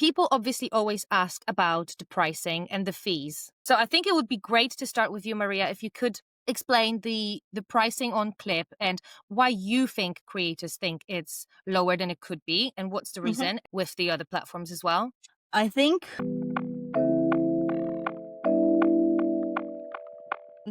people obviously always ask about the pricing and the fees. So I think it would be great to start with you, Maria, if you could explain the pricing on Clip and why you think creators think it's lower than it could be, and what's the reason with the other platforms as well. I think.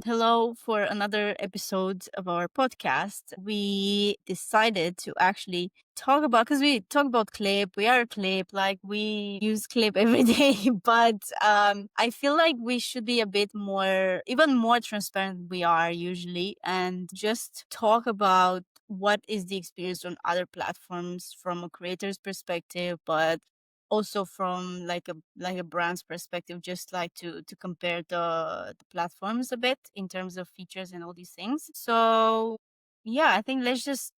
Hello for another episode of our podcast. We decided to actually talk about, because we talk about Clip, we are Clip, like we use Clip every day, but I feel like we should be a bit more, even more transparent than we are usually, and just talk about what is the experience on other platforms from a creator's perspective, but also from like a brand's perspective, just like to compare the platforms a bit in terms of features and all these things. So yeah, I think let's just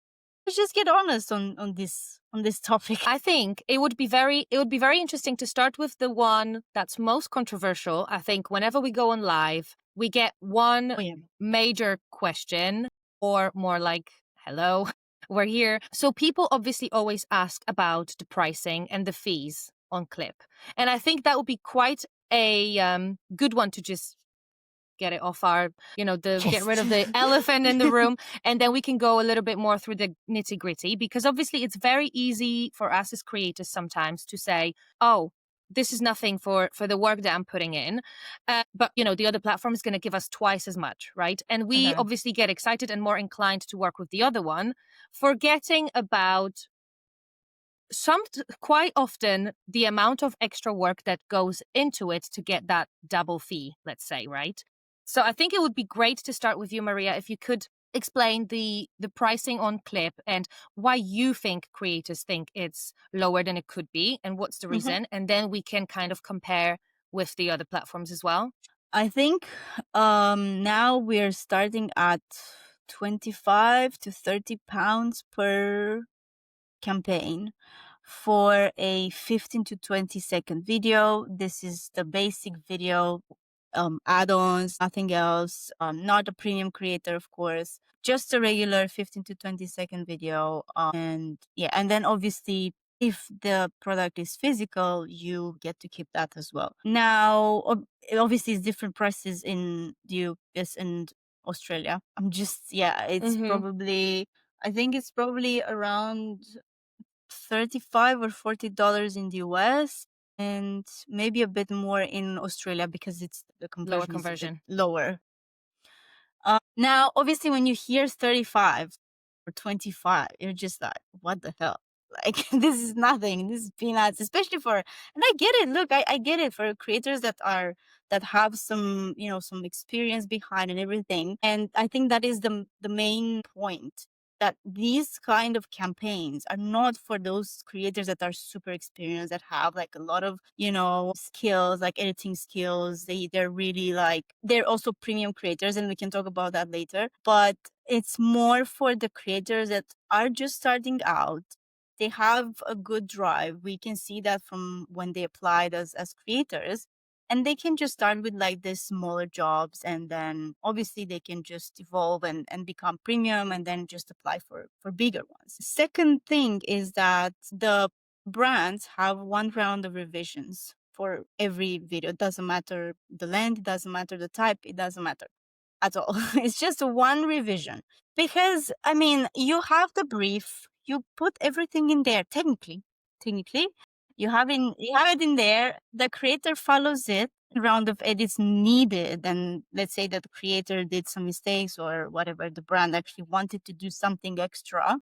get honest on this topic. I think it would be very interesting to start with the one that's most controversial. I think whenever we go on live, we get one Oh yeah. major question, or more like, hello, we're here. So people obviously always ask about the pricing and the fees on Clip. And I think that would be quite a good one to just get it off our, get rid of the elephant in the room. And then we can go a little bit more through the nitty gritty, because obviously it's very easy for us as creators sometimes to say, oh, this is nothing for the work that I'm putting in. But, the other platform is going to give us twice as much, right? And we Okay. obviously get excited and more inclined to work with the other one, forgetting about quite often the amount of extra work that goes into it to get that double fee, let's say, right? So I think it would be great to start with you, Maria, if you could explain the pricing on Clip and why you think creators think it's lower than it could be, and what's the reason, and then we can kind of compare with the other platforms as well. I think now we're starting at 25 to 30 pounds per campaign for a 15 to 20-second video. This is the basic video, add-ons, nothing else. Not a premium creator, of course, just a regular 15 to 20-second video. And then obviously, if the product is physical, you get to keep that as well. Now, obviously, it's different prices in the US and Australia. It's probably, I think it's probably around $35 or $40 in the US, and maybe a bit more in Australia because it's the Lower conversion is a bit conversion. lower. Now, obviously, when you hear 35 or 25, you're just like, what the hell? Like, this is nothing. This is peanuts, especially and I get it. Look, I get it for creators that have some experience behind and everything. And I think that is the main point, that these kind of campaigns are not for those creators that are super experienced, that have like a lot of, skills, like editing skills. They're really like, they're also premium creators, and we can talk about that later. But it's more for the creators that are just starting out. They have a good drive. We can see that from when they applied as creators. And they can just start with like these smaller jobs, and then obviously they can just evolve and become premium, and then just apply for bigger ones. Second thing is that the brands have one round of revisions for every video. It doesn't matter the length, it doesn't matter the type, it doesn't matter at all. It's just one revision. Because I mean, you have the brief, you put everything in there. Technically, you have it in there. The creator follows it. Round of edits needed, and let's say that the creator did some mistakes or whatever, the brand actually wanted to do something extra.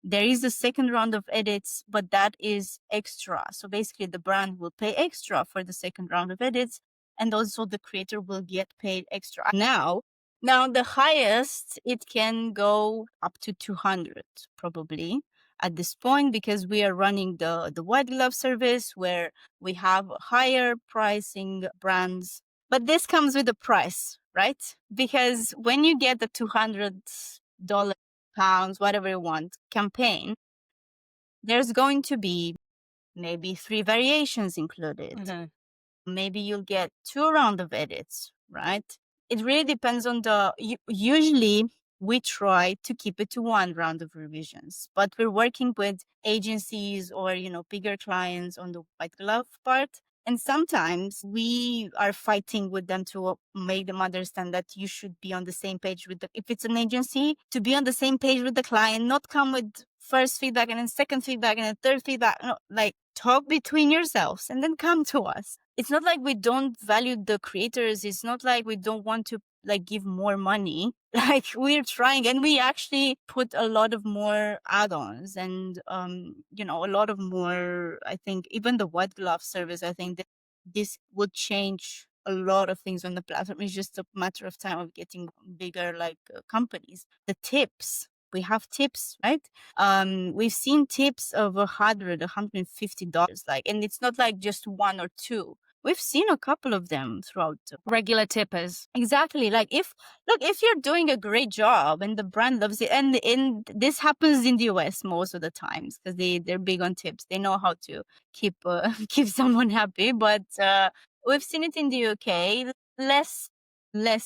There is a second round of edits, but that is extra. So basically, the brand will pay extra for the second round of edits, and also the creator will get paid extra. Now the highest it can go up to 200 probably at this point, because we are running the white glove service where we have higher pricing brands. But this comes with a price, right? Because when you get the $200, pounds, whatever you want, campaign, there's going to be maybe 3 variations included. Maybe you'll get 2 round of edits, right? It really depends on usually we try to keep it to one round of revisions. But we're working with agencies or, bigger clients on the white glove part. And sometimes we are fighting with them to make them understand that you should be on the same page with if it's an agency, to be on the same page with the client, not come with first feedback and then second feedback and then third feedback. No, like talk between yourselves and then come to us. It's not like we don't value the creators. It's not like we don't want to give more money. Like we're trying, and we actually put a lot of more add-ons and a lot of more. I think even the white glove service, I think that this would change a lot of things on the platform. It's just a matter of time of getting bigger companies. The tips, we have tips, right? We've seen tips of $150, and it's not like just one or two. We've seen a couple of them throughout regular tippers. Exactly. Like if you're doing a great job and the brand loves it, and this happens in the US most of the times because they're big on tips. They know how to keep keep someone happy. But we've seen it in the UK, less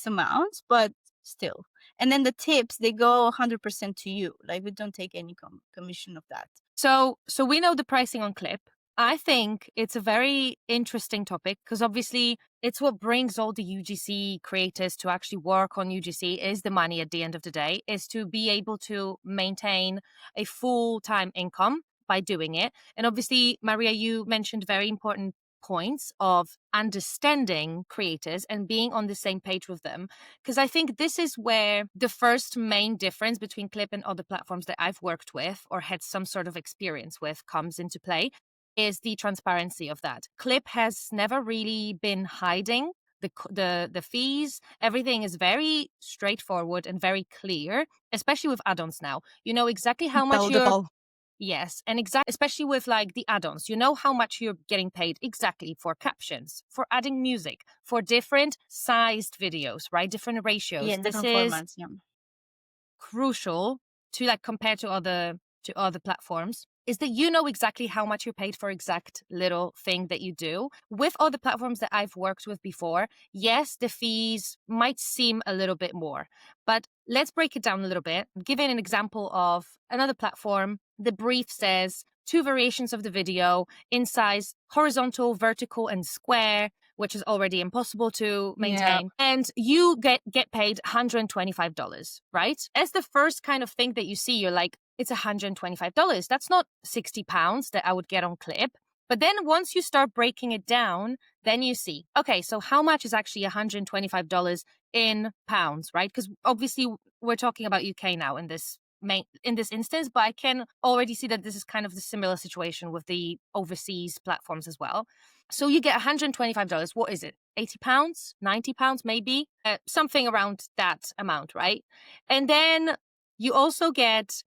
amounts, but still. And then the tips, they go 100% to you. Like we don't take any commission of that. So we know the pricing on Clip. I think it's a very interesting topic because obviously it's what brings all the UGC creators to actually work on UGC is the money at the end of the day, is to be able to maintain a full-time income by doing it. And obviously, Maria, you mentioned very important points of understanding creators and being on the same page with them. Because I think this is where the first main difference between Clip and other platforms that I've worked with or had some sort of experience with comes into play, is the transparency of that. Clip has never really been hiding the fees. Everything is very straightforward and very clear, especially with add-ons now. You know exactly how much you're... Yes, and especially with like the add-ons, you know how much you're getting paid exactly for captions, for adding music, for different sized videos, right? Different ratios. Yeah, This different is formats. Yeah. crucial to like compare to other platforms, is that you know exactly how much you're paid for exact little thing that you do. With other platforms that I've worked with before, yes, the fees might seem a little bit more, but let's break it down a little bit. Giving an example of another platform, the brief says 2 variations of the video in size horizontal, vertical, and square, which is already impossible to maintain. Yeah. And you get paid $125, right? As the first kind of thing that you see, you're like, it's $125. That's not £60 that I would get on Clip. But then once you start breaking it down, then you see, okay, so how much is actually $125 in pounds, right? Because obviously we're talking about UK now in this instance, but I can already see that this is kind of the similar situation with the overseas platforms as well. So you get $125. What is it? £80, £90, maybe? Something around that amount, right? And then you also get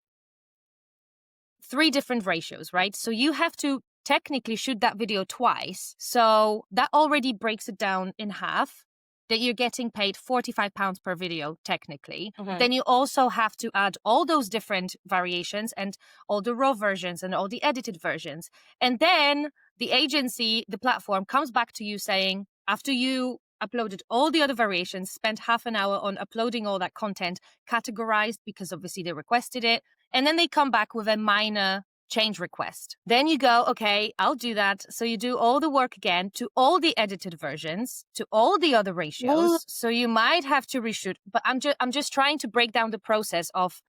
3 different ratios, right? So you have to technically shoot that video twice. So that already breaks it down in half, that you're getting paid £45 per video technically. Okay. Then you also have to add all those different variations and all the raw versions and all the edited versions. And then the agency, the platform, comes back to you saying, after you uploaded all the other variations, spent half an hour on uploading all that content, categorized because obviously they requested it, and then they come back with a minor change request. Then you go, okay, I'll do that. So you do all the work again to all the edited versions, to all the other ratios. So you might have to reshoot, but I'm just trying to break down the process of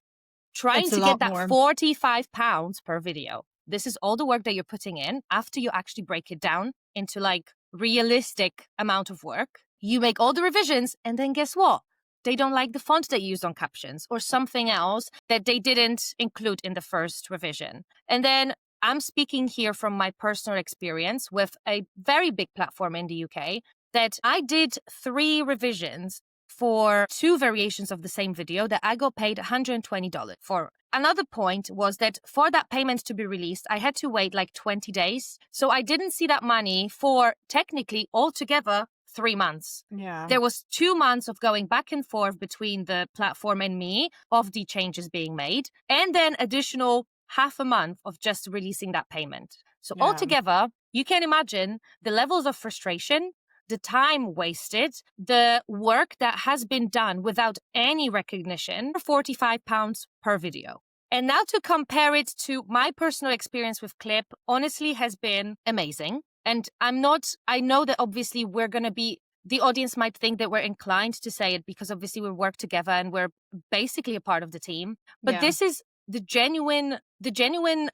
trying to get that £45 per video. This is all the work that you're putting in after you actually break it down into like realistic amount of work. You make all the revisions, and then guess what? They don't like the font that you used on captions or something else that they didn't include in the first revision. And then I'm speaking here from my personal experience with a very big platform in the UK that I did 3 revisions for 2 variations of the same video that I got paid $120 for. Another point was that for that payment to be released, I had to wait like 20 days. So I didn't see that money for technically altogether 3 months. Yeah. There was 2 months of going back and forth between the platform and me of the changes being made, and then additional half a month of just releasing that payment. So altogether, you can imagine the levels of frustration, the time wasted, the work that has been done without any recognition for £45 per video. And now to compare it to my personal experience with Clip, honestly has been amazing. And I know that obviously the audience might think that we're inclined to say it because obviously we work together and we're basically a part of the team. But Yeah. this is the genuine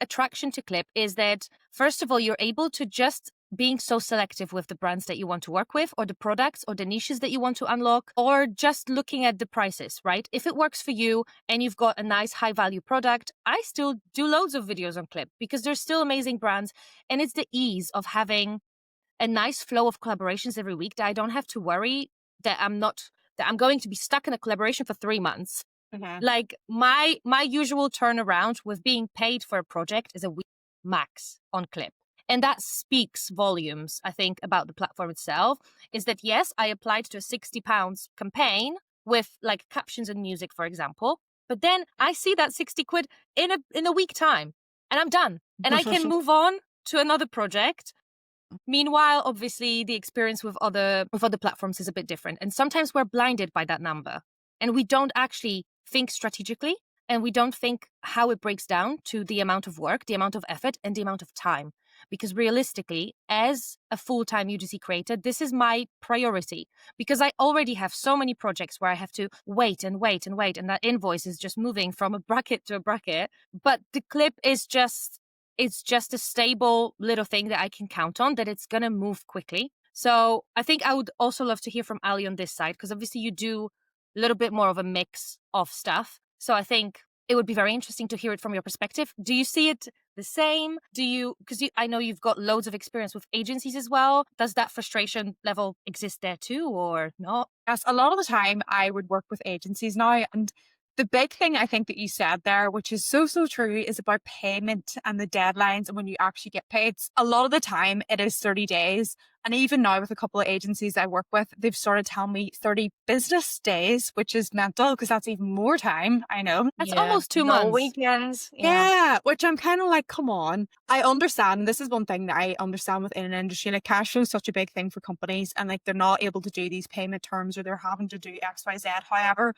attraction to Clip is that, first of all, you're able to just being so selective with the brands that you want to work with or the products or the niches that you want to unlock, or just looking at the prices, right? If it works for you and you've got a nice high value product, I still do loads of videos on Clip because there's still amazing brands, and it's the ease of having a nice flow of collaborations every week that I don't have to worry that I'm going to be stuck in a collaboration for 3 months. Mhm. Like my usual turnaround with being paid for a project is a week max on Clip. And that speaks volumes, I think, about the platform itself, is that yes, I applied to a £60 campaign with like captions and music, for example, but then I see that 60 quid in a week time and I'm done. And I can move on to another project. Meanwhile, obviously, the experience with other platforms is a bit different. And sometimes we're blinded by that number and we don't actually think strategically, and we don't think how it breaks down to the amount of work, the amount of effort, and the amount of time. Because realistically, as a full-time UGC creator, this is my priority because I already have so many projects where I have to wait and wait and wait. And that invoice is just moving from a bracket to a bracket. But the Clip is it's just a stable little thing that I can count on, that it's going to move quickly. So I think I would also love to hear from Ali on this side, because obviously you do a little bit more of a mix of stuff. So I think it would be very interesting to hear it from your perspective. Do you see it the same? Because I know you've got loads of experience with agencies as well. Does that frustration level exist there too, or not? Yes, a lot of the time I would work with agencies now. And the big thing I think that you said there, which is so, so true, is about payment and the deadlines and when you actually get paid. A lot of the time it is 30 days. And even now with a couple of agencies I work with, they've started telling me 30 business days, which is mental because that's even more time. I know. That's Yeah. almost 2 No months. weekends. Yeah, which I'm kind of like, come on. I understand. This is one thing that I understand within an industry. Like cash flow is such a big thing for companies, and like they're not able to do these payment terms or they're having to do X, Y, Z. However,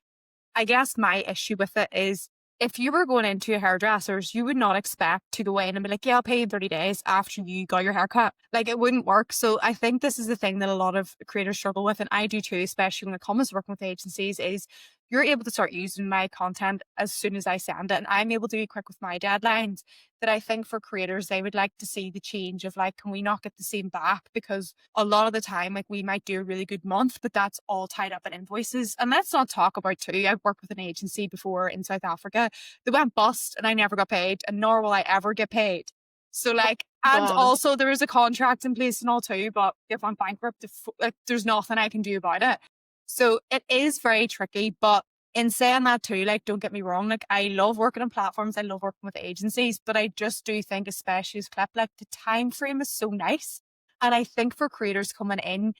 I guess my issue with it is if you were going into a hairdresser's, you would not expect to go in and be like, yeah, I'll pay you in 30 days after you got your haircut. Like it wouldn't work. So I think this is the thing that a lot of creators struggle with. And I do too, especially when it comes to working with agencies, is you're able to start using my content as soon as I send it. And I'm able to be quick with my deadlines. That I think for creators, they would like to see the change of like, can we not get the same back? Because a lot of the time, like we might do a really good month, but that's all tied up in invoices. And let's not talk about too. I've worked with an agency before in South Africa. They went bust and I never got paid, and nor will I ever get paid. So like, and God. also there is a contract in place and all too, but if I'm bankrupt, like there's nothing I can do about it. So it is very tricky, but in saying that too, like, don't get me wrong, like I love working on platforms, I love working with agencies, but I just do think, especially as Clip, like the time frame is so nice. And I think for creators coming in,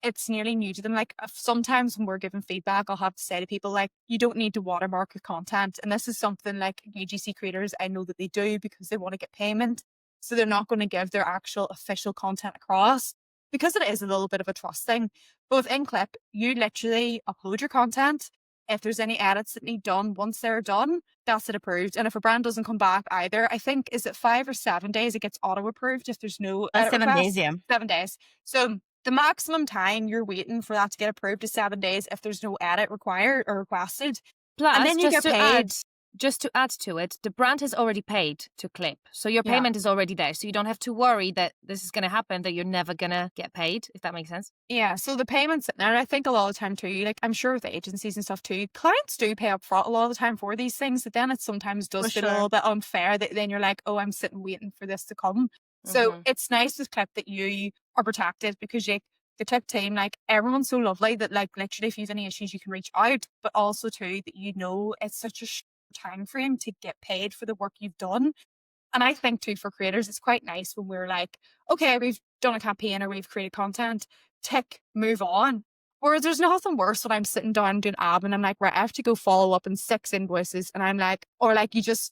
it's nearly new to them. Like sometimes when we're giving feedback, I'll have to say to people, like, you don't need to watermark your content. And this is something like UGC creators, I know that they do because they want to get payment. So they're not going to give their actual official content across because it is a little bit of a trust thing. But with InClip, you literally upload your content. If there's any edits that need done, once they're done, that's it approved. And if a brand doesn't come back either, I think, is it 5 or 7 days it gets auto approved if there's no edit 7 request? days, yeah. 7 days. So the maximum time you're waiting for that to get approved is 7 days if there's no edit required or requested. Plus, And then you get paid. Just to add to it, the brand has already paid to Clip. So your Yeah. payment is already there. So you don't have to worry that this is going to happen, that you're never going to get paid, if that makes sense. Yeah, so the payments, and I think a lot of the time too, like I'm sure with the agencies and stuff too, clients do pay up front a lot of the time for these things, but then it sometimes does For feel a sure. little bit unfair that then you're like, oh, I'm sitting waiting for this to come. So it's nice with Clip that you are protected because the Clip team, like everyone's so lovely that like literally if you have any issues, you can reach out, but also too that you know it's such a short time frame to get paid for the work you've done. And I think too for creators, it's quite nice when we're like, okay, we've done a campaign or we've created content, tick, move on. Whereas there's nothing worse when I'm sitting down doing admin. I'm like, right, I have to go follow up on 6 invoices. And I'm like, or like it's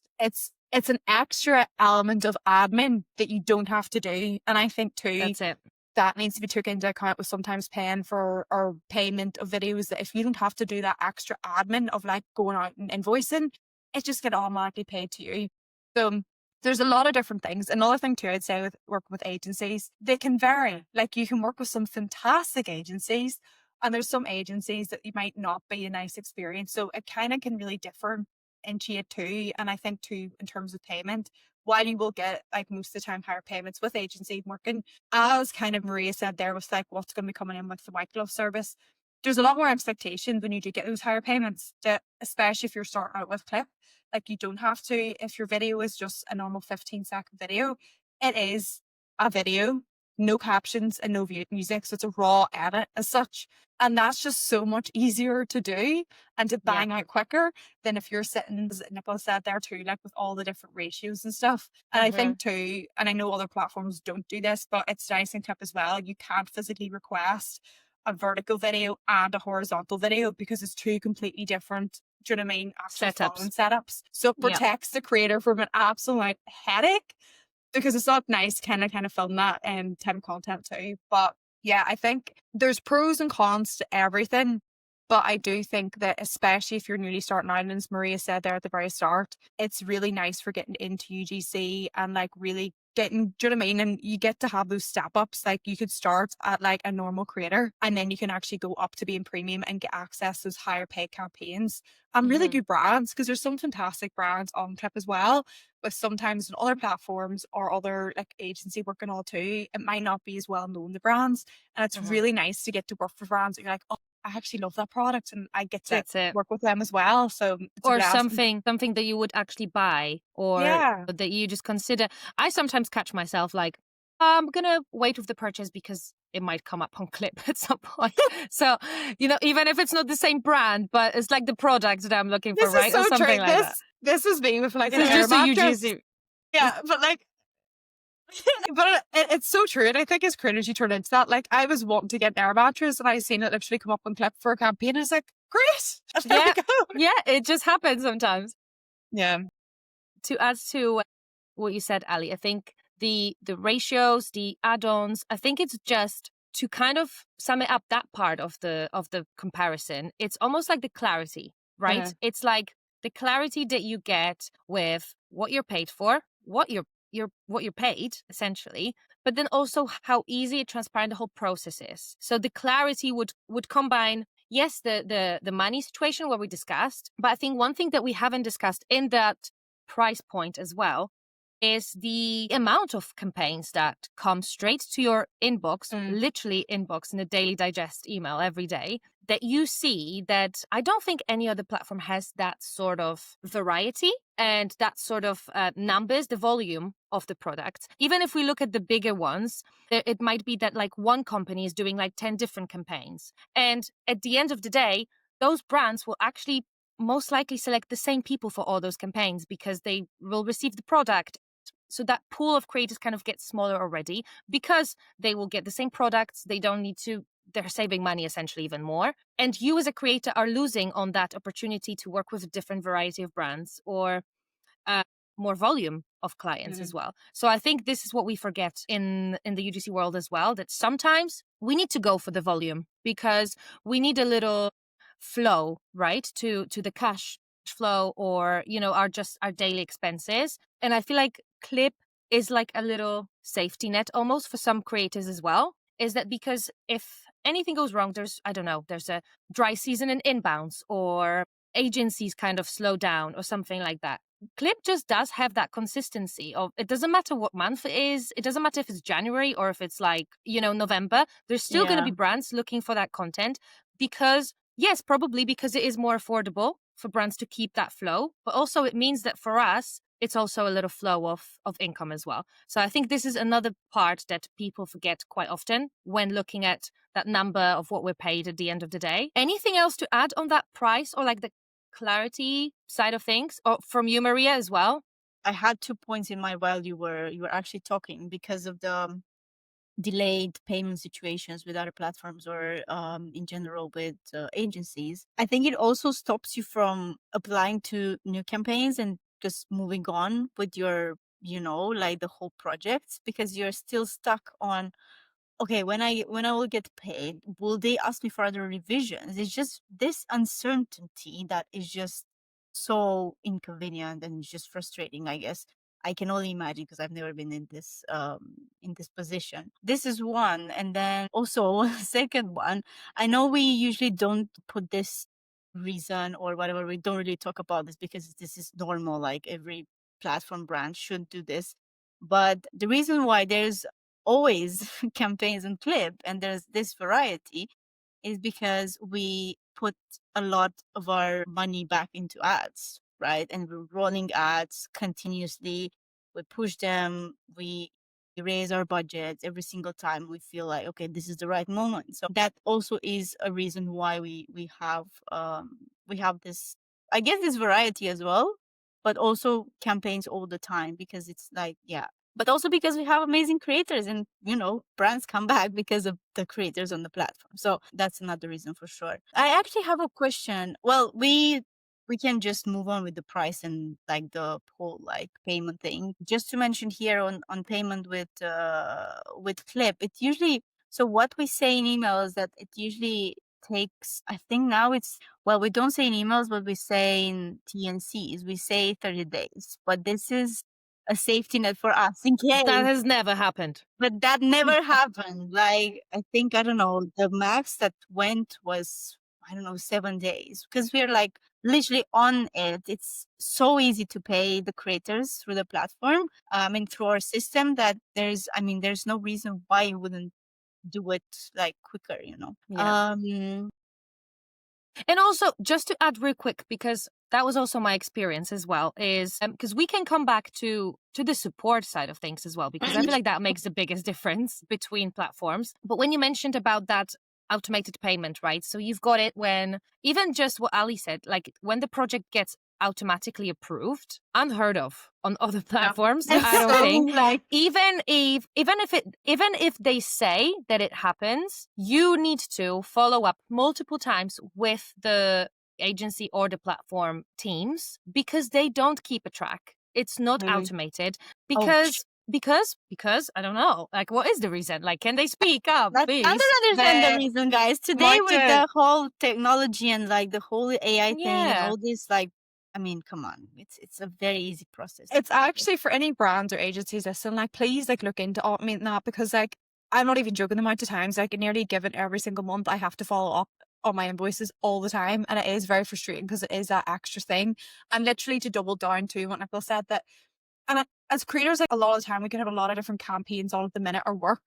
an extra element of admin that you don't have to do. And I think too, That's it. that needs to be taken into account with sometimes paying for or payment of videos, that if you don't have to do that extra admin of like going out and invoicing, it just get automatically paid to you. So there's a lot of different things. Another thing too, I'd say with working with agencies, they can vary. Like you can work with some fantastic agencies and there's some agencies that you might not be a nice experience. So it kind of can really differ into it too. And I think too, in terms of payment, while you will get like most of the time higher payments with agency working, as kind of Maria said there was like what's going to be coming in with the white glove service, there's a lot more expectation when you do get those higher payments, that, especially if you're starting out with Clip. Like you don't have to, if your video is just a normal 15-second video, it is a video, no captions and no music. So it's a raw edit as such. And that's just so much easier to do and to bang out quicker than if you're sitting, as Nicola said there too, like with all the different ratios and stuff. And I think too, and I know other platforms don't do this, but it's nice in Clip as well. You can't physically request a vertical video and a horizontal video because it's two completely different, do you know what I mean, actual following setups. So it protects the creator from an absolute headache because it's not nice kind of film that type of content too. But yeah, I think there's pros and cons to everything. But I do think that especially if you're newly starting out, and as Maria said there at the very start, it's really nice for getting into UGC and like really getting, do you know what I mean? And you get to have those step ups. Like you could start at like a normal creator and then you can actually go up to being premium and get access to those higher paid campaigns and really good brands, because there's some fantastic brands on Clip as well. But sometimes on other platforms or other like agency work and all too, it might not be as well known, the brands. And it's really nice to get to work for brands that you're like, oh, I actually love that product and I get to work with them as well. So it's or something that you would actually buy or that you just consider. I sometimes catch myself like, I'm gonna wait with the purchase because it might come up on Clip at some point. So, you know, even if it's not the same brand, but it's like the product that I'm looking for, right? So or something true. like that. This is me with like an It's air just a mattress. UGC. Yeah, but like but it's so true. And I think as creators, you turn into that. Like I was wanting to get an air mattress and I seen it literally come up on Clip for a campaign. I was like, great. And there we go. Yeah, it just happens sometimes. Yeah. To add to what you said, Ali, I think the ratios, the add-ons, I think it's just to kind of sum it up, that part of the comparison. It's almost like the clarity, right? It's like the clarity that you get with what you're paid for, what you're paid essentially, but then also how easy and transparent the whole process is. So the clarity would combine, yes, the money situation where we discussed, but I think one thing that we haven't discussed in that price point as well is the amount of campaigns that come straight to your inbox, literally inbox in a daily digest email every day, that you see that I don't think any other platform has that sort of variety and that sort of numbers, the volume of the product. Even if we look at the bigger ones, it might be that like one company is doing like 10 different campaigns. And at the end of the day, those brands will actually most likely select the same people for all those campaigns because they will receive the product. So that pool of creators kind of gets smaller already because they will get the same products. They don't need to, they're saving money essentially even more. And you as a creator are losing on that opportunity to work with a different variety of brands or more volume of clients as well. So I think this is what we forget in the UGC world as well, that sometimes we need to go for the volume because we need a little flow, right, to the cash flow or, you know, our daily expenses. And I feel like Clip is like a little safety net almost for some creators as well. Is that because if anything goes wrong, there's a dry season in inbounds or agencies kind of slow down or something like that. Clip just does have that consistency of, it doesn't matter what month it is. It doesn't matter if it's January or if it's like, you know, November. There's still going to be brands looking for that content because, yes, probably because it is more affordable for brands to keep that flow. But also it means that for us, it's also a little flow of income as well. So I think this is another part that people forget quite often when looking at that number of what we're paid at the end of the day. Anything else to add on that price or like the clarity side of things, or from you, Maria, as well? I had 2 points in mind while you were actually talking because of the delayed payment situations with other platforms or in general with agencies. I think it also stops you from applying to new campaigns and just moving on with your, you know, like the whole project, because you're still stuck on okay, when I will get paid, will they ask me for other revisions? It's just this uncertainty that is just so inconvenient and just frustrating, I guess. I can only imagine because I've never been in this position. This is one. And then also second one, I know we usually don't put this reason or whatever, we don't really talk about this because this is normal, like every platform brand should do this. But the reason why there's always campaigns on Clip and there's this variety is because we put a lot of our money back into ads, right? And we're rolling ads continuously. We push them, we raise our budgets every single time we feel like, okay, this is the right moment. So that also is a reason why we have this, I guess, this variety as well, but also campaigns all the time because it's like, yeah, but also because we have amazing creators and brands come back because of the creators on the platform. So that's another reason for sure. I actually have a question. Well, we can just move on with the price and like the whole like payment thing. Just to mention here on payment with Clip, it usually, so what we say in email is that it usually takes, I think now it's, well, we don't say in emails, but we say in TNCs, we say 30 days. But this is a safety net for us in case. That has never happened. But that never happened. Like, I think, I don't know, the max that went was, I don't know, 7 days. Because we're like literally on it. It's so easy to pay the creators through the platform, and through our system that there's no reason why you wouldn't do it like quicker. Yeah. And also, just to add real quick, because that was also my experience as well, is because we can come back to the support side of things as well, because I feel like that makes the biggest difference between platforms. But when you mentioned about that automated payment, right? So you've got it when, even just what Ali said, like when the project gets automatically approved, unheard of on other platforms. And I don't so, think. like, Even if they say that it happens, you need to follow up multiple times with the agency or the platform teams because they don't keep a track. It's not really, automated ouch. because I don't know. Like, what is the reason? Like, can they speak up, I please? don't understand the The reason, guys. Today with market the whole technology and like the whole AI thing and Yeah. all this, like, I mean, come on, it's a very easy process. it's actually for any brands or agencies listen, like please like look into automating that because like I'm not even joking the amount of times like nearly given every single month I have to follow up on my invoices all the time and it is very frustrating because it is that extra thing. And literally to double down to what Nicola said that as creators, like a lot of the time we can have a lot of different campaigns on at the minute or work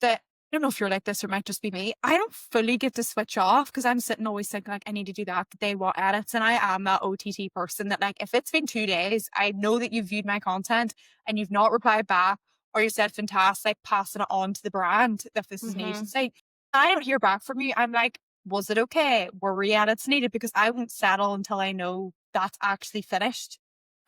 that I don't know if you're like this or it might just be me. I don't fully get to switch off because I'm sitting always thinking like I need to do that the day what edits. And I am that OTT person that like if it's been 2 days, I know that you've viewed my content and you've not replied back or you said fantastic, passing it on to the brand if this is an Mhm. agency. I don't hear back from you. I'm like, was it okay? Were re-edits needed? Because I won't settle until I know that's actually finished.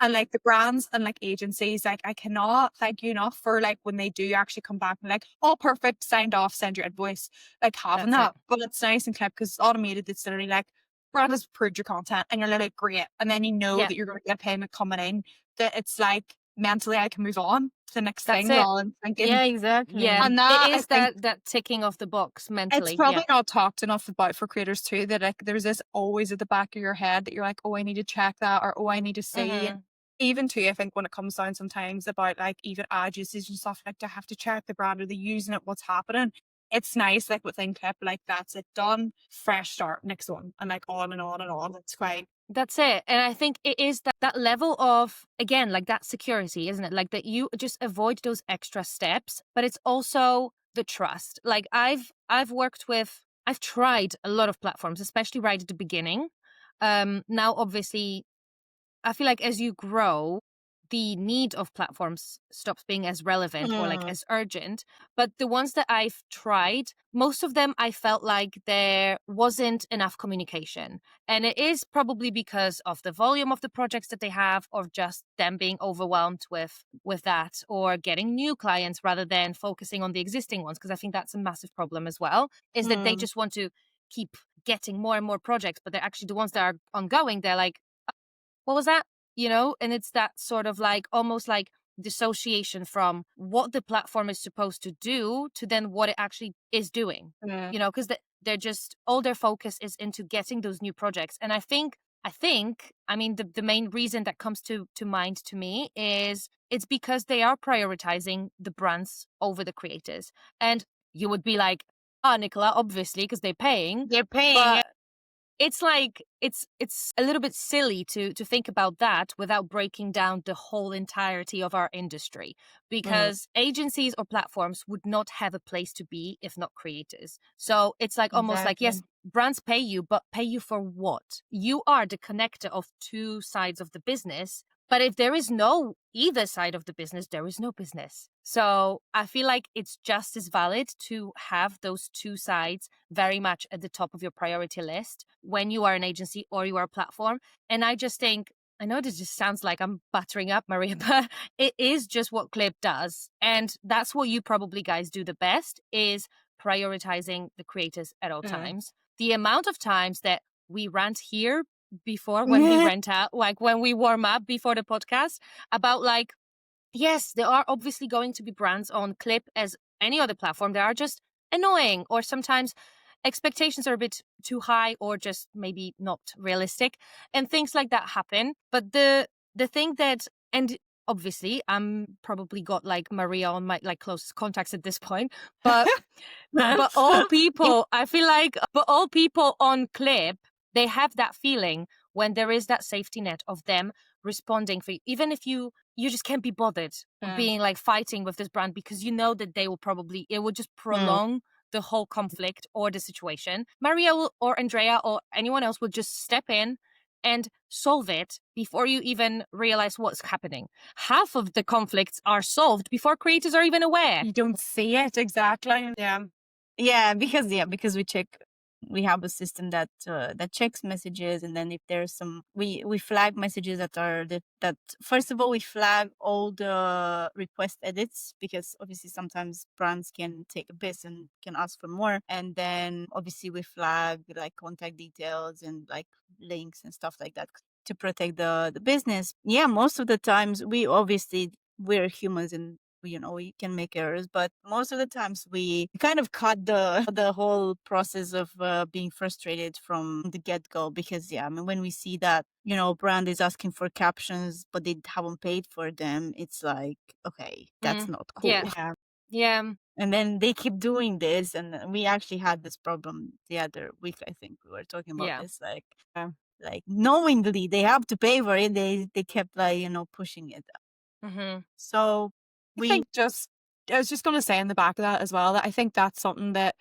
And like the brands and like agencies, like I cannot thank you enough for like when they do actually come back and like, oh, perfect, signed off, send your invoice, like having That's that. But it's nice and clip because it's automated. It's literally like, brand has approved your content and you're literally great. And then you know Yeah. that you're going to get a payment coming in, that it's like mentally I can move on to the next That's thing it. rather than thinking. Yeah, exactly. Yeah. And It that I is think that ticking off the box it's mentally. probably Yeah. not talked enough about for creators too, that like there's this always at the back of your head that you're like, oh, I need to check that or oh, I need to see. And Mhm. even too, I think when it comes down sometimes about like even ad usage and stuff, like to have to check the brand, are they using it, what's happening? It's nice, like within Clip, like that's it done, fresh start, next one, and like on and on and on. It's quite That's it. And I think it is that level of, again, like that security, isn't it? Like that you just avoid those extra steps, but it's also the trust. Like I've tried a lot of platforms, especially right at the beginning. Now obviously I feel like as you grow, the need of platforms stops being as relevant or like Mm, as urgent. But the ones that I've tried, most of them I felt like there wasn't enough communication. And it is probably because of the volume of the projects that they have, or just them being overwhelmed with that, or getting new clients rather than focusing on the existing ones. Because I think that's a massive problem as well, is that they mm, just want to keep getting more and more projects, but they're actually the ones that are ongoing. They're like, what was that? And it's that sort of like almost like dissociation from what the platform is supposed to do to then what it actually is doing. Mm. You know, because they're just all their focus is into getting those new projects. And I think, I mean, the main reason that comes to mind to me is it's because they are prioritizing the brands over the creators. And you would be like, oh, Nicola, obviously, because they're paying. They're paying. But it's like it's a little bit silly to think about that without breaking down the whole entirety of our industry, because agencies or platforms would not have a place to be if not creators. So it's like almost like, yes, Exactly. brands pay you, but pay you for what? You are the connector of two sides of the business. But if there is no either side of the business, there is no business. So I feel like it's just as valid to have those two sides very much at the top of your priority list when you are an agency or you are a platform. And I just think, I know this just sounds like I'm buttering up, Maria, but it is just what Clip does. And that's what you probably guys do the best, is prioritizing the creators at all times. The amount of times that we rant here before when we rent out, like when we warm up before the podcast about like, yes, there are obviously going to be brands on Clip as any other platform that are just annoying, or sometimes expectations are a bit too high or just maybe not realistic, and things like that happen. But the thing that, and obviously I'm probably got like Maria on my like closest contacts at this point, but but all people, I feel like, but all people on Clip, they have that feeling when there is that safety net of them responding for you, even if you just can't be bothered being like fighting with this brand, because you know that they will probably, it will just prolong the whole conflict or the situation. Maria will, or Andrea or anyone else will just step in and solve it before you even realize what's happening. Half of the conflicts are solved before creators are even aware. You don't see it exactly. Yeah, because we have a system that checks messages, and then if there's some, we flag messages that first of all we flag all the request edits, because obviously sometimes brands can take a piss and can ask for more, and then obviously we flag like contact details and like links and stuff like that to protect the business. Yeah, most of the times we're humans, and we can make errors, but most of the times we kind of cut the whole process of being frustrated from the get-go, because I mean, when we see that brand is asking for captions but they haven't paid for them, it's like, okay, that's not cool. Yeah. And then they keep doing this, and we actually had this problem the other week. I think we were talking about this, like knowingly they have to pay for it, they kept like pushing it. So I think I was just going to say in the back of that as well, that I think that's something that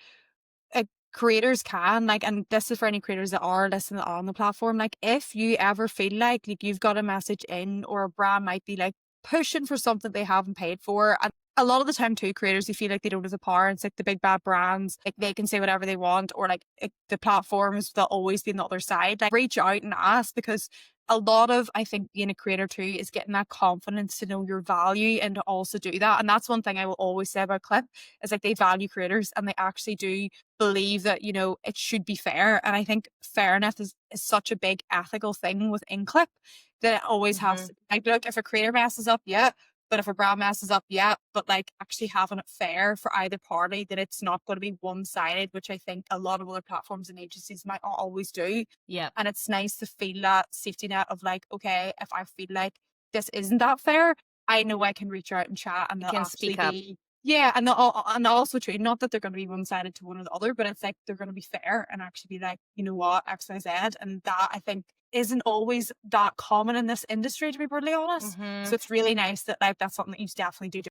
creators can, like, and this is for any creators that are listening on the platform, like if you ever feel like you've got a message in, or a brand might be like pushing for something they haven't paid for, and a lot of the time too, creators, you feel like they don't have the power. It's like the big bad brands, like they can say whatever they want, or like the platforms, they'll always be on the other side. Like reach out and ask, because a lot of, I think, being a creator too is getting that confidence to know your value and to also do that. And that's one thing I will always say about Clip, is like they value creators and they actually do believe that, it should be fair. And I think fairness is such a big ethical thing within Clip, that it always has to, like, look, if a creator messes up, yeah, but if a brand messes up, yeah, but like actually having it fair for either party, that it's not going to be one-sided, which I think a lot of other platforms and agencies might not always do. Yeah. Mm. And it's nice to feel that safety net of like, okay, if I feel like this isn't that fair, I know I can reach out and chat, and they'll can actually speak up. be, yeah, and and also true, not that they're going to be one-sided to one or the other, but it's like they're going to be fair and actually be like, you know what, X, Y, Z, and that I think isn't always that common in this industry, to be brutally honest. So it's really nice that like that's something that you definitely do.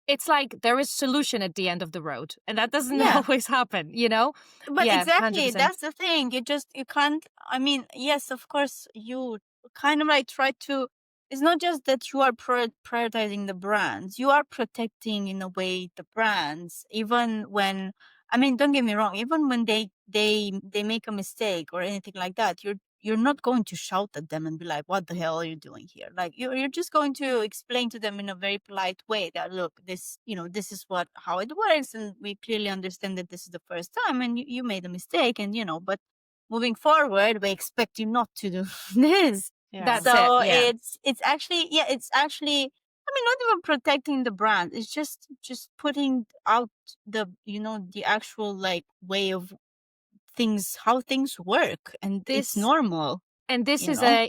It's like there is solution at the end of the road, and that doesn't Yeah. always happen, But Yeah, exactly, 100%. that's the thing. You can't, I mean, yes, of course, you kind of like try to, it's not just that you are prioritizing the brands, you are protecting in a way the brands, even when, I mean, don't get me wrong, even when they make a mistake or anything like that, you're not going to shout at them and be like, what the hell are you doing here? Like you're just going to explain to them in a very polite way that, look, this is how it works, and we clearly understand that this is the first time and you made a mistake, and but moving forward we expect you not to do this. That's So it, yeah. it's actually mean, not even protecting the brand. It's just putting out the the actual like way of things, how things work, and it's This normal. and this You is know.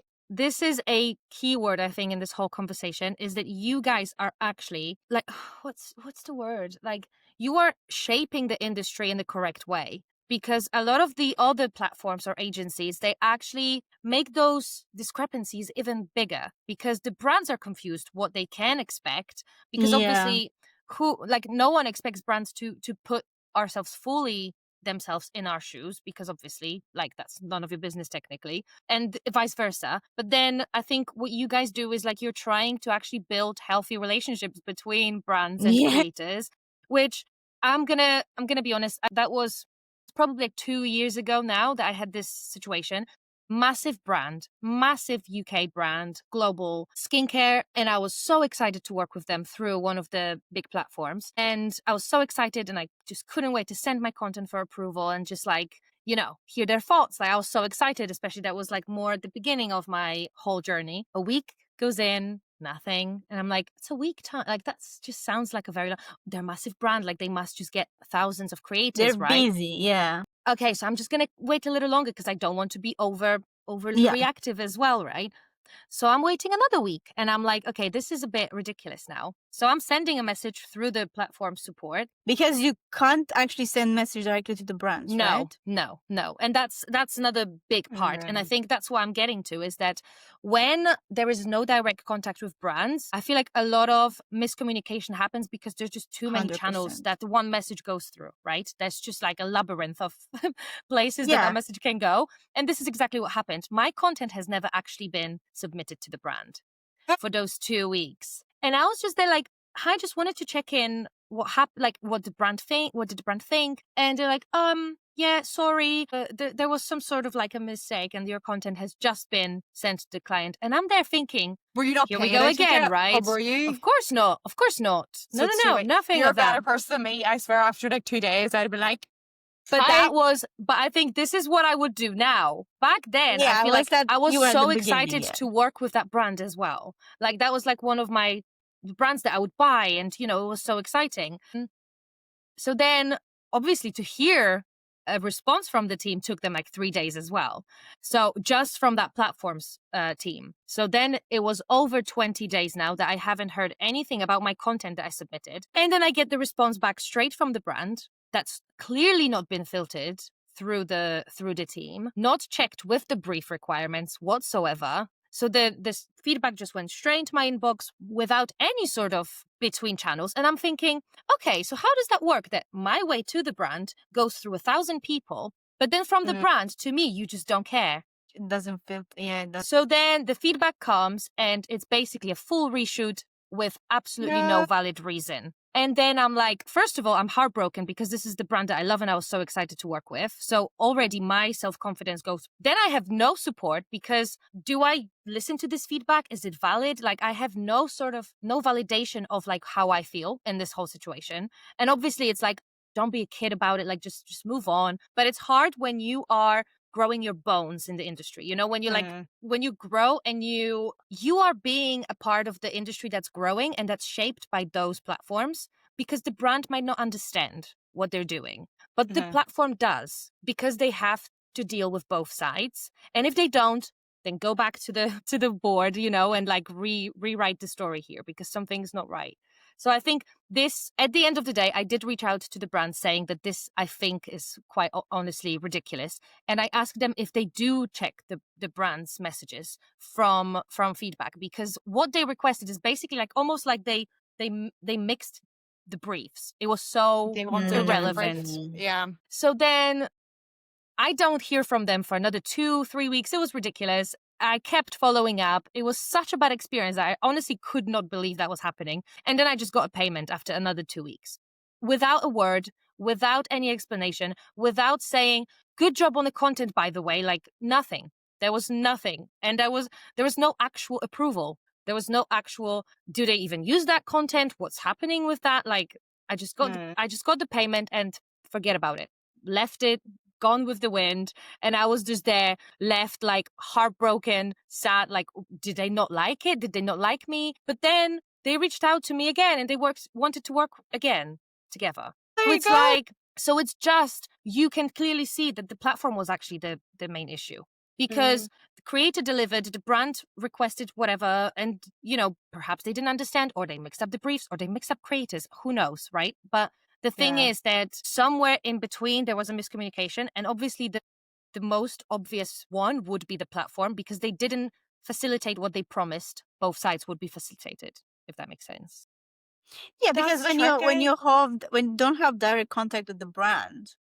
a keyword, I think, in this whole conversation, is that you guys are actually like what's the word? Like, you are shaping the industry in the correct way, because a lot of the other platforms or agencies, they actually make those discrepancies even bigger because the brands are confused what they can expect, because Yeah. obviously no one expects brands to put ourselves fully themselves in our shoes, because obviously like that's none of your business technically, and vice versa. But then I think what you guys do is like you're trying to actually build healthy relationships between brands and Yeah. creators, which I'm gonna be honest, that was probably like 2 years ago now that I had this situation. Massive brand, massive UK brand, global skincare. And I was so excited to work with them through one of the big platforms. And I was so excited and I just couldn't wait to send my content for approval and just like, hear their thoughts. Like I was so excited, especially that was like more at the beginning of my whole journey. A week goes in, nothing. And I'm like, it's a week time. Like that's just sounds like a very long, they're a massive brand. Like they must just get thousands of They're creators, right? busy. Yeah. Okay, so I'm just gonna wait a little longer because I don't want to be overly Yeah. reactive as well, right? So I'm waiting another week and I'm like, okay, this is a bit ridiculous now. So I'm sending a message through the platform support. Because you can't actually send message directly to the brands, No, right? no. And that's another big part. And I think that's what I'm getting to is that when there is no direct contact with brands, I feel like a lot of miscommunication happens because there's just too many channels 100%. that the one message goes through, right? There's just like a labyrinth of places that Yeah. a message can go. And this is exactly what happened. My content has never actually been submitted to the brand for those 2 weeks. And I was just there like, I just wanted to check in what happened, like what did the brand think? And they're like, yeah, sorry, there was some sort of like a mistake and your content has just been sent to the client. And I'm there thinking, Were you not here we paying go attention again, to it, right? or were you? Of course not. Of course not. So it's No, too- nothing You're a of that. better person than me. I swear, after like 2 days, I'd be like, But hi. but I think this is what I would do now. Back then, Yeah, I feel was like that I was you were at so the beginning, excited yeah. to work with that brand as well. Like that was like one of my brands that I would buy, and it was so exciting. So then, obviously, to hear a response from the team took them like 3 days as well. So just from that platform's team. So then it was over 20 days now that I haven't heard anything about my content that I submitted. And then I get the response back straight from the brand that's clearly not been filtered through the team, not checked with the brief requirements whatsoever. So this feedback just went straight into my inbox without any sort of between channels. And I'm thinking, okay, so how does that work? That my way to the brand goes through 1,000 people, but then from the brand to me, you just don't care. It doesn't feel, yeah. So then the feedback comes and it's basically a full reshoot with absolutely no valid reason. And then I'm like, first of all, I'm heartbroken because this is the brand that I love and I was so excited to work with. So already my self-confidence goes. Then I have no support because do I listen to this feedback? Is it valid? Like I have no validation of like how I feel in this whole situation. And obviously it's like, don't be a kid about it. Like just move on. But it's hard when you are growing your bones in the industry, when you're like when you grow and you are being a part of the industry that's growing and that's shaped by those platforms, because the brand might not understand what they're doing, but the platform does, because they have to deal with both sides. And if they don't, then go back to the board, and like rewrite the story here because something's not right. So I think this, at the end of the day, I did reach out to the brand saying that this, I think, is quite honestly ridiculous. And I asked them if they do check the brand's messages from feedback, because what they requested is basically like almost like they mixed the briefs. It was so They want their irrelevant. Yeah. So then I don't hear from them for another 2-3 weeks. It was ridiculous. I kept following up. It was such a bad experience. I honestly could not believe that was happening. And then I just got a payment after another 2 weeks. Without a word, without any explanation, without saying, good job on the content, by the way, like nothing. There was nothing. And there was no actual approval. There was no actual, do they even use that content? What's happening with that? Like I just got the payment and forget about it. Left it, gone with the wind. And I was just there, left like heartbroken, sad, like, did they not like it? Did they not like me? But then they reached out to me again and they wanted to work again together. There So you it's go. like, so it's just, you can clearly see that the platform was actually the main issue. Because the creator delivered, the brand requested whatever, and, perhaps they didn't understand, or they mixed up the briefs, or they mixed up creators. Who knows, right? But the thing Yeah. is that somewhere in between, there was a miscommunication. And obviously, the most obvious one would be the platform, because they didn't facilitate what they promised both sides would be facilitated, if that makes sense. Yeah, because That's when tricky. you don't have direct contact with the brand,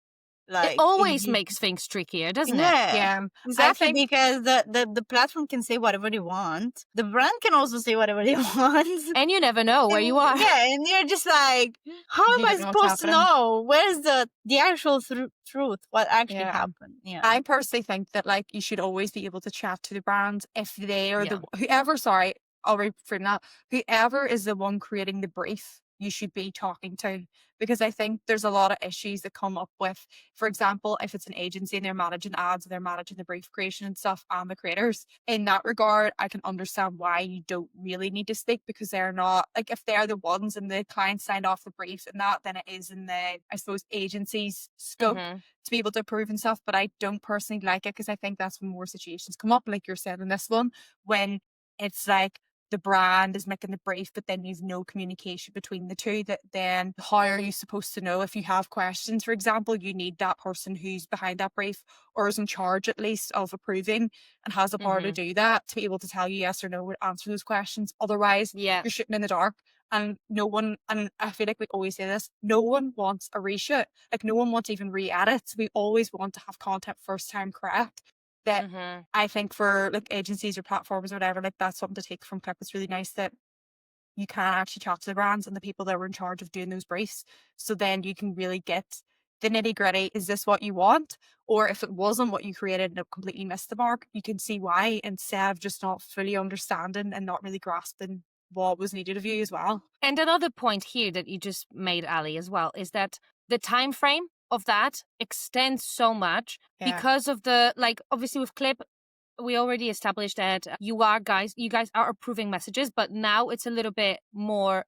It like always makes things trickier, doesn't it? yeah, Yeah. exactly, think- because the platform can say whatever they want. The brand can also say whatever they want. And you never know where you are. Yeah, and you're just like, how You am I don't know what's supposed to happening. know? Where's the actual truth? What actually Yeah. happened? Yeah. I personally think that like you should always be able to chat to the brand if they are Yeah. whoever. Sorry, I'll reframe that. Whoever is the one creating the brief, you should be talking to, because I think there's a lot of issues that come up with, for example, if it's an agency and they're managing ads and they're managing the brief creation and stuff and the creators. In that regard, I can understand why you don't really need to speak, because they're not like, if they're the ones and the client signed off the brief and that, then it is in the, I suppose, agency's scope to be able to approve and stuff. But I don't personally like it, because I think that's when more situations come up, like you're saying in this one, when it's like the brand is making the brief, but then there's no communication between the two. That then how are you supposed to know if you have questions? For example, you need that person who's behind that brief, or is in charge at least of approving and has the power to do that, to be able to tell you yes or no, or answer those questions. Otherwise, Yeah. you're shooting in the dark. And no one, and I feel like we always say this, no one wants a reshoot. Like no one wants to even re-edit. We always want to have content first time correct. That I think for like agencies or platforms or whatever, like that's something to take from Clip. It's really nice that you can actually talk to the brands and the people that were in charge of doing those briefs. So then you can really get the nitty gritty. Is this what you want? Or if it wasn't what you created and it completely missed the mark, you can see why, instead of just not fully understanding and not really grasping what was needed of you as well. And another point here that you just made, Ali, as well, is that the time frame of that extends so much because of the, like, obviously with Clip, we already established that you guys are approving messages, but now it's a little bit more,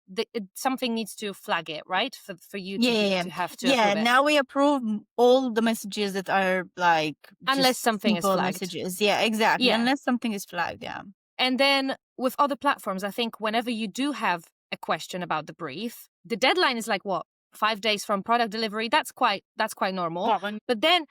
something needs to flag it, right? For you to have to approve it. Now we approve all the messages that are like Unless just something is simple flagged. messages. Yeah, exactly. Yeah. Unless something is flagged, yeah. And then with other platforms, I think whenever you do have a question about the brief, the deadline is like what, 5 days from product delivery. That's quite normal. But then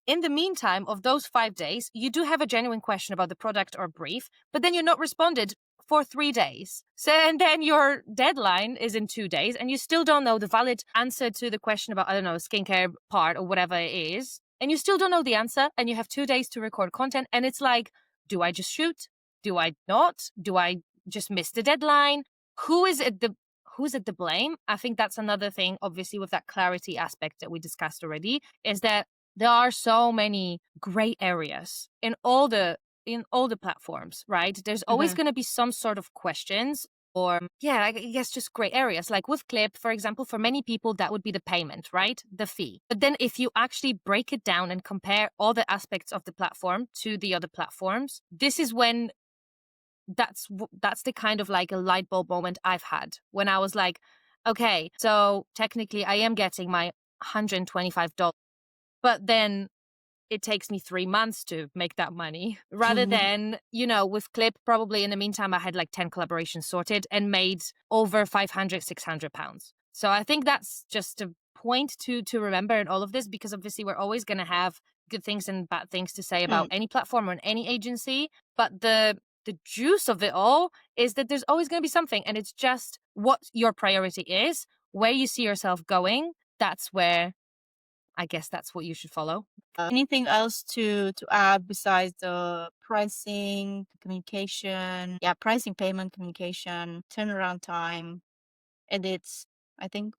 in the meantime of those 5 days, you do have a genuine question about the product or brief, but then you're not responded for 3 days. So, and then your deadline is in 2 days, and you still don't know the valid answer to the question about, I don't know, skincare part or whatever it is. And you still don't know the answer, and you have 2 days to record content. And it's like, do I just shoot? Do I not? Do I just miss the deadline? Who's at the blame? I think that's another thing, obviously, with that clarity aspect that we discussed already, is that there are so many gray areas in all the platforms, right? There's always going to be some sort of questions, or I guess just gray areas. Like with Clip, for example, for many people, that would be the payment, right? The fee. But then if you actually break it down and compare all the aspects of the platform to the other platforms, this is when that's the kind of like a light bulb moment I've had, when I was like, okay, so technically I am getting my $125, but then it takes me 3 months to make that money, rather than, with Clip, probably in the meantime, I had like 10 collaborations sorted and made over 500, 600 pounds. So I think that's just a point to remember in all of this, because obviously we're always going to have good things and bad things to say about any platform or any agency. But the juice of it all is that there's always going to be something, and it's just what your priority is, where you see yourself going. That's where, I guess that's what you should follow. Anything else to add besides the pricing, communication? Yeah, pricing, payment, communication, turnaround time, edits. I think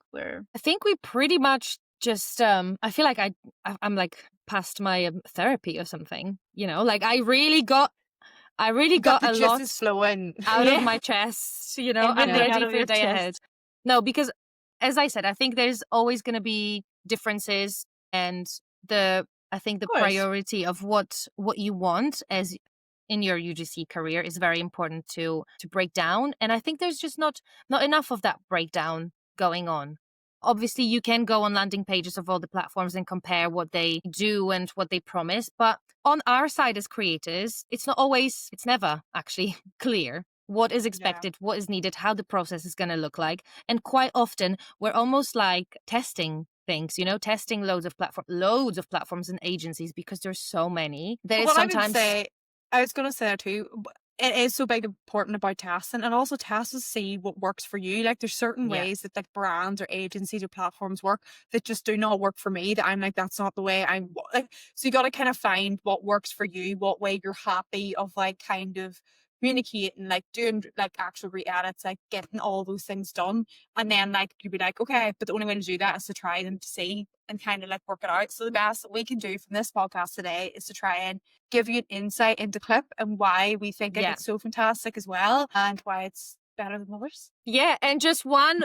we pretty much just I feel like I'm like past my therapy or something, like I really got a lot flowing out of my chest, I'm Everything ready out of for the your day chest. ahead. No, because as I said, I think there's always going to be differences, and I think the course. priority of what you want as in your UGC career is very important to break down. And I think there's just not enough of that breakdown going on. Obviously, you can go on landing pages of all the platforms and compare what they do and what they promise. But on our side as creators, it's never actually clear what is expected, what is needed, how the process is going to look like. And quite often, we're almost like testing things, testing loads of platforms and agencies, because there's so many that it's sometimes. I was going to say that too. It is so big important about testing, and also test to see what works for you. Like there's certain ways that like brands or agencies or platforms work that just do not work for me, that I'm like, that's not the way I'm like. So you got to kind of find what works for you, what way you're happy of like kind of communicating, like doing like actual re-edits, like getting all those things done. And then like you'd be like, okay, but the only way to do that is to try them to see and kind of like work it out. So the best that we can do from this podcast today is to try and give you an insight into Clip and why we think it's so fantastic as well, and why it's better than others. Yeah, and just one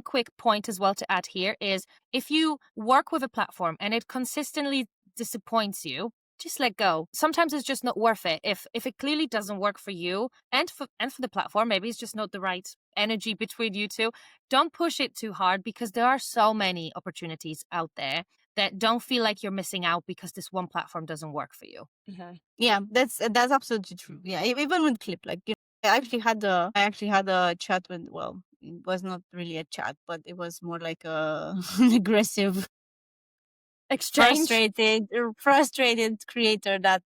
quick point as well to add here is, if you work with a platform and it consistently disappoints you, just let go. Sometimes it's just not worth it. If it clearly doesn't work for you and for the platform, maybe it's just not the right energy between you two. Don't push it too hard, because there are so many opportunities out there that don't feel like you're missing out because this one platform doesn't work for you. Mm-hmm. Yeah, that's absolutely true. Yeah, even with Clip, like I actually had a chat with, well, it was not really a chat, but it was more like an aggressive exchange, frustrated creator that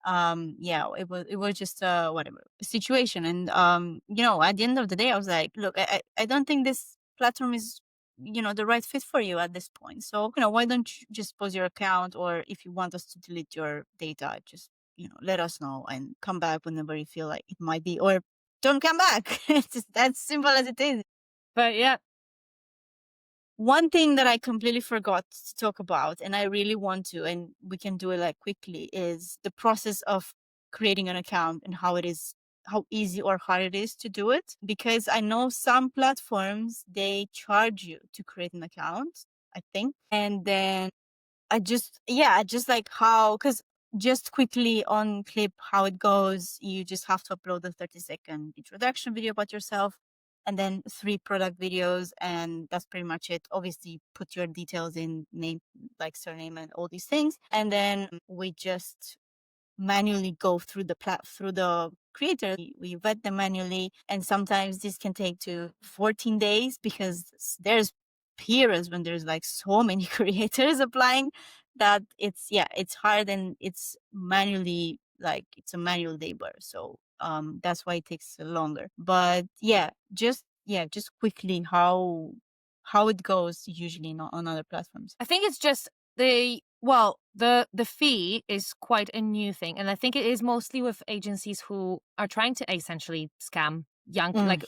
it was just whatever situation. And at the end of the day, I was like, look, I don't think this platform is the right fit for you at this point. So why don't you just pause your account, or if you want us to delete your data, just let us know and come back whenever you feel like it might be, or don't come back. It's just that simple as it is. But yeah, one thing that I completely forgot to talk about, and I really want to, and we can do it like quickly, is the process of creating an account and how easy or hard it is to do it. Because I know some platforms, they charge you to create an account, I think. And then I just like how, because just quickly on Clip, how it goes, you just have to upload a 30-second introduction video about yourself, and then 3 product videos, and that's pretty much it. Obviously, put your details in, name, like surname and all these things, and then we just manually go through the creator. We vet them manually, and sometimes this can take to 14 days, because there's periods when there's like so many creators applying that it's hard, and it's manually, like it's a manual labor. So that's why it takes longer. But just quickly how it goes usually on other platforms. I think it's just the fee is quite a new thing, and I think it is mostly with agencies who are trying to essentially scam young like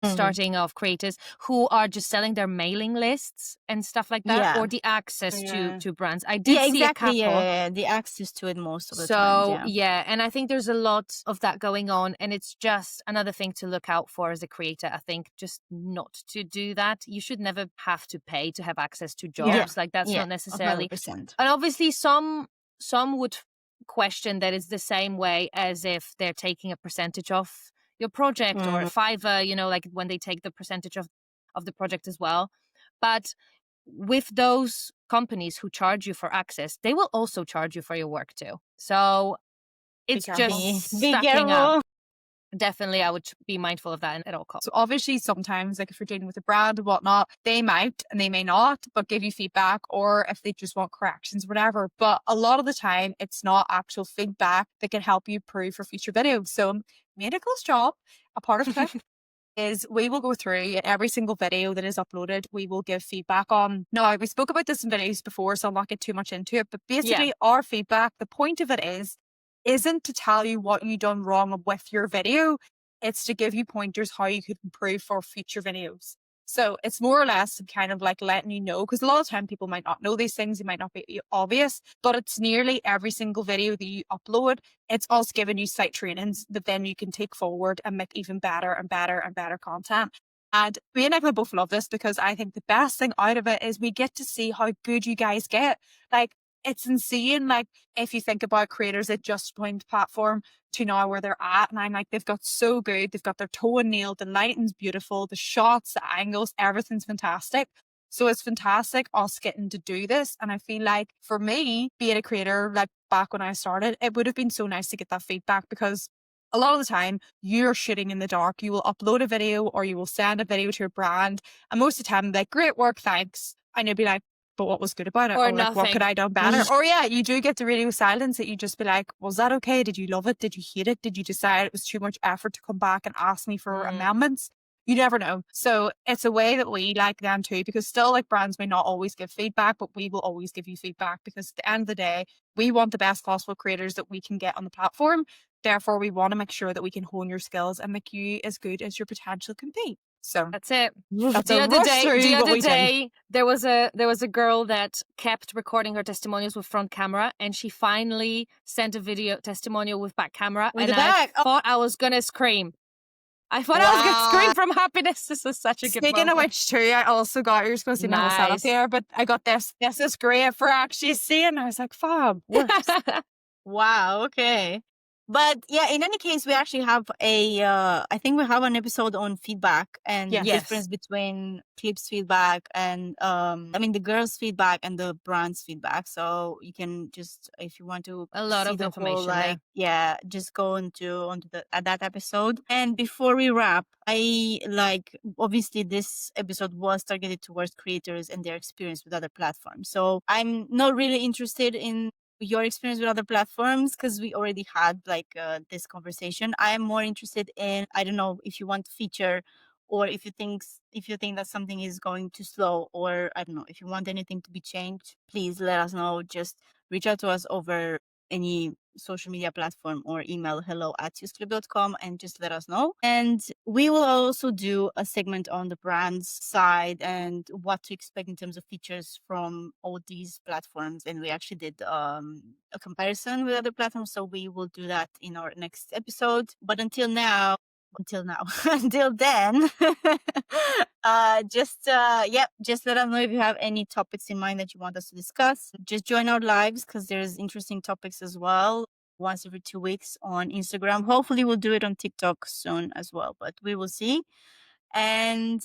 starting off creators who are just selling their mailing lists and stuff like that, or the access to brands. I did see a couple. The access to it most of the time. So and I think there's a lot of that going on, and it's just another thing to look out for as a creator. I think just not to do that. You should never have to pay to have access to jobs. Like that's not necessarily 100%. And obviously some would question that it's the same way as if they're taking a percentage off your project, or Fiverr, like when they take the percentage of the project as well. But with those companies who charge you for access, they will also charge you for your work too. So it's just stacking up. Definitely, I would be mindful of that at all costs. So obviously sometimes, like if you're dealing with a brand and whatnot, they might and they may not, but give you feedback, or if they just want corrections, whatever. But a lot of the time, it's not actual feedback that can help you improve for future videos. So Medical's job, a part of Clip, is we will go through in every single video that is uploaded, we will give feedback on. Now, we spoke about this in videos before, so I'll not get too much into it, but basically our feedback, the point of it isn't to tell you what you done wrong with your video. It's to give you pointers how you could improve for future videos. So it's more or less kind of like letting you know, because a lot of time people might not know these things, it might not be obvious, but it's nearly every single video that you upload, it's also giving you site trainings that then you can take forward and make even better and better and better content. And me and Nicola both love this, because I think the best thing out of it is we get to see how good you guys get. Like, it's insane. Like, if you think about creators that just joined the platform to now where they're at, and I'm like, they've got so good. They've got their tone nailed. The lighting's beautiful. The shots, the angles, everything's fantastic. So it's fantastic us getting to do this. And I feel like for me, being a creator, like back when I started, it would have been so nice to get that feedback, because a lot of the time you're shooting in the dark. You will upload a video or you will send a video to your brand. And most of the time, like, great work, thanks. And you'll be like, but what was good about it? Or Or like, what could nothing. I done better? Or yeah, you do get the radio silence that you just be like, was that okay? Did you love it? Did you hate it? Did you decide it was too much effort to come back and ask me for amendments? You never know. So it's a way that we like them too, because still, like, brands may not always give feedback, but we will always give you feedback, because at the end of the day, we want the best possible creators that we can get on the platform. Therefore, we want to make sure that we can hone your skills and make you as good as your potential can be. So That's it. that's The a other rush day, through the what other we think. day, there was a girl that kept recording her testimonials with front camera, and she finally sent a video testimonial with back camera, With and the back. I thought I was gonna scream. I thought I was gonna scream from happiness. This is such a good Speaking of moment. which, too, I also got, you're supposed to see my whole setup Nice. here, but I got this. This is great for actually seeing. I was like, fab, works. Wow, okay. But yeah, in any case, we actually have I think we have an episode on feedback and Yes. the difference between clips feedback and I mean the girls' feedback and the brand's feedback. So you can just, if you want to A lot see of the information whole, there. like, yeah, just go onto that episode. And before we wrap, I like, obviously this episode was targeted towards creators and their experience with other platforms. So I'm not really interested in your experience with other platforms, because we already had like this conversation. I am more interested in, I don't know, if you want to feature, or if you think that something is going too slow, or I don't know, if you want anything to be changed, please let us know. Just reach out to us over any social media platform or email hello@usclub.com and just let us know. And we will also do a segment on the brand's side and what to expect in terms of features from all these platforms. And we actually did a comparison with other platforms, so we will do that in our next episode. But until now, until then, just let us know if you have any topics in mind that you want us to discuss. Just join our lives, because there's interesting topics as well, once every 2 weeks on Instagram. Hopefully we'll do it on TikTok soon as well, but we will see. And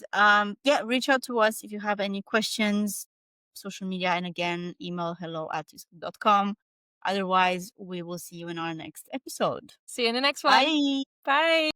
reach out to us if you have any questions, social media, and again, email hello@usclub.com. Otherwise, we will see you in our next episode. See you in the next one. Bye. Bye.